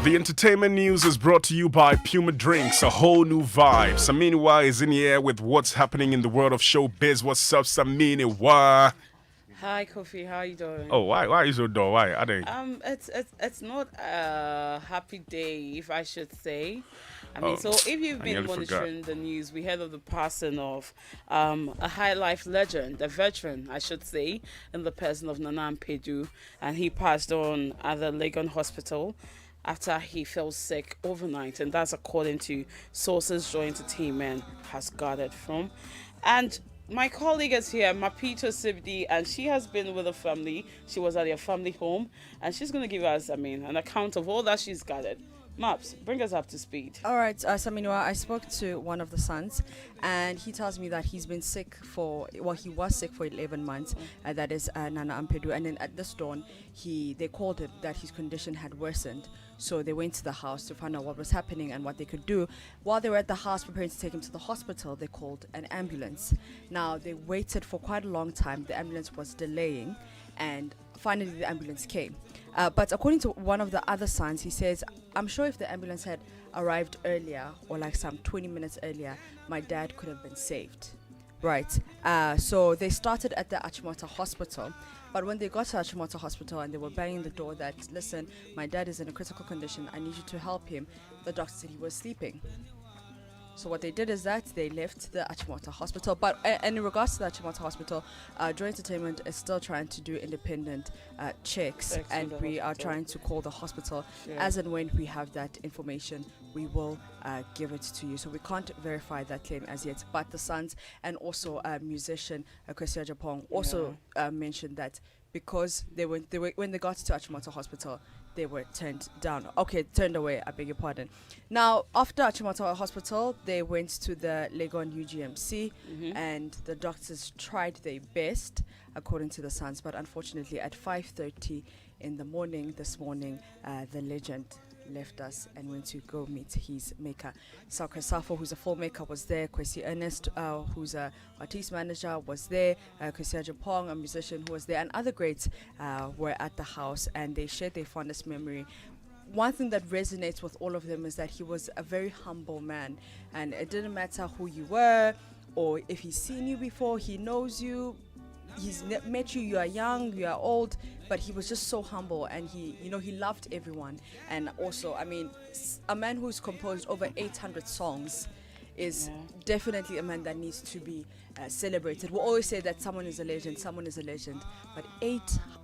The entertainment news is brought to you by Puma Drinks, a whole new vibe. Saminiwa is in the air with what's happening in the world of showbiz. What's up, Saminiwa? Hi, Kofi. How you doing? Oh, why is your door? Why? Are they? It's not a happy day, if I should say. Oh, So if you've I been nearly monitoring the news, we heard of the passing of a high life legend, a veteran, I should say, in the person of Nana Ampedu, and he passed on at the Legon Hospital after he fell sick overnight, and that's according to sources Joy Entertainment has gathered from. And my colleague is here, Mapito Sibdi, and she has been with the family. She was at their family home, and she's going to give us, an account of all that she's gathered. Maps, bring us up to speed. All right, Saminwa, I spoke to one of the sons, and he tells me that he's been sick he was sick for 11 months. That is Nana Ampedu. And then at this dawn, they called it that his condition had worsened. So they went to the house to find out what was happening and what they could do. While they were at the house preparing to take him to the hospital, they called an ambulance. Now, they waited for quite a long time. The ambulance was delaying, and finally the ambulance came. But according to one of the other sons, he says, I'm sure if the ambulance had arrived earlier, or like some 20 minutes earlier, my dad could have been saved. Right. So they started at the Achimota Hospital. But when they got to Achimota Hospital and they were banging the door that, listen, my dad is in a critical condition, I need you to help him, the doctor said he was sleeping. So what they did is that they left the Achimota Hospital. But in regards to the Achimota Hospital, Joy Entertainment is still trying to do independent checks, and we are trying to call the hospital. As and when we have that information, we will give it to you. So we can't verify that claim as yet. But the sons and also musician Kofi Hayford also mentioned that because when they got to Achimota Hospital, they were turned away, I beg your pardon. Now, after Achimota Hospital, they went to the Legon UGMC, and the doctors tried their best, according to the sons, but unfortunately at 5:30 in the morning this morning, the legend left us and went to go meet his maker. Sakra Safo, who's a filmmaker, was there. Kwesi Ernest, who's a artist manager, was there. Kofi Hayford, a musician, who was there, and other greats were at the house, and they shared their fondest memory. One thing that resonates with all of them is that he was a very humble man, and it didn't matter who you were or if he's seen you before, he knows you. He's met you, you are young, you are old, but he was just so humble, and he loved everyone. And also, a man who's composed over 800 songs is definitely a man that needs to be celebrated. We always say that someone is a legend, but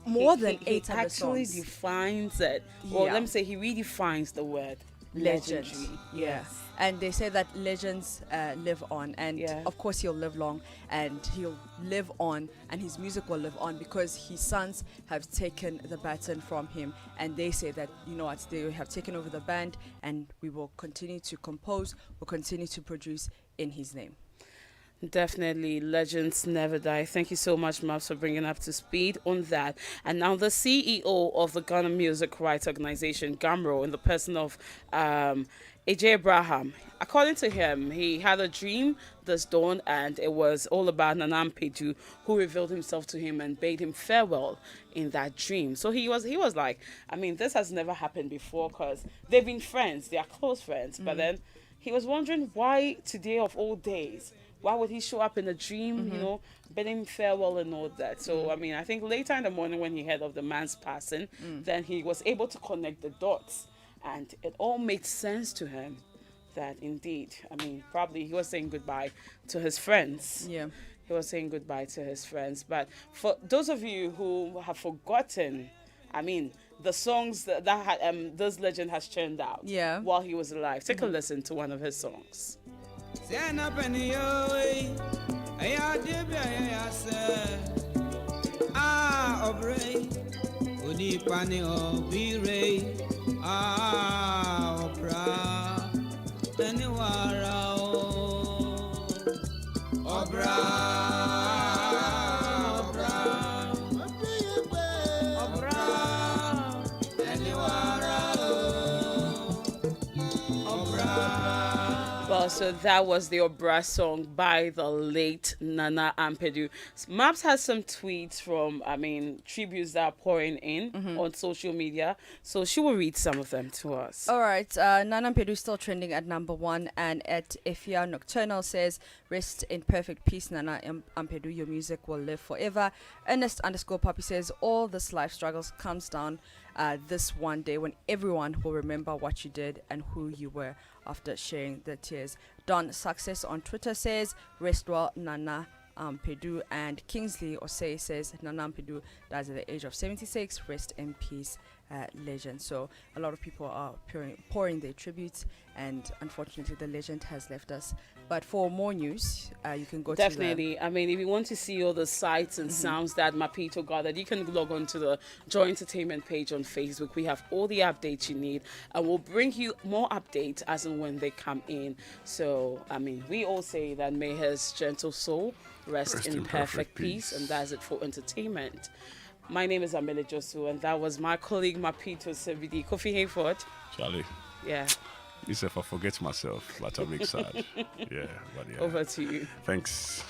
more than 800 actually songs. Defines it. Well, let me say he redefines the word legend. Yes. And they say that legends live on, and of course he'll live long, and he'll live on, and his music will live on because his sons have taken the baton from him, and they say that, they have taken over the band, and we will continue to compose, we'll continue to produce in his name. Definitely, legends never die. Thank you so much, Maps, for bringing up to speed on that. And now the CEO of the Ghana Music Rights Organization, GAMRO, in the person of AJ Abraham. According to him, he had a dream this dawn, and it was all about Nana Ampedu, who revealed himself to him and bade him farewell in that dream. So he was like, this has never happened before, because they've been friends, they are close friends. But then he was wondering why today of all days, why would he show up in a dream, bidding farewell and all that? So, I think later in the morning when he heard of the man's passing, then he was able to connect the dots. And it all made sense to him that indeed, probably he was saying goodbye to his friends. Yeah. He was saying goodbye to his friends. But for those of you who have forgotten, the songs that this legend has churned out while he was alive, take a listen to one of his songs. Stand up in the So that was the Obra song by the late Nana Ampedu. Maps has some tweets from, tributes that are pouring in on social media. So she will read some of them to us. All right, Nana Ampedu is still trending at number 1, and at Efia Nocturnal says, "Rest in perfect peace, Nana Ampedu. Your music will live forever." Ernest_Puppy says, "All this life struggles comes down this one day when everyone will remember what you did and who you were after sharing the tears." Don Success on Twitter says, "Rest well, Nana Ampedu." And Kingsley Osei says, "Nana Ampedu dies at the age of 76. Rest in peace, legend." So a lot of people are pouring their tributes, and unfortunately the legend has left us. But for more news, you can go Definitely. If you want to see all the sights and sounds that Mapito gathered, you can log on to the Joy Entertainment page on Facebook. We have all the updates you need, and we'll bring you more updates as and when they come in. So, we all say that may his gentle soul rest in perfect peace, and that's it for entertainment. My name is Amelley Djosu, and that was my colleague Mapito Sebidi. Kofi Hayford. Charlie. Yeah. If I forget myself, but I'm excited. Yeah, but yeah. Over to you. Thanks.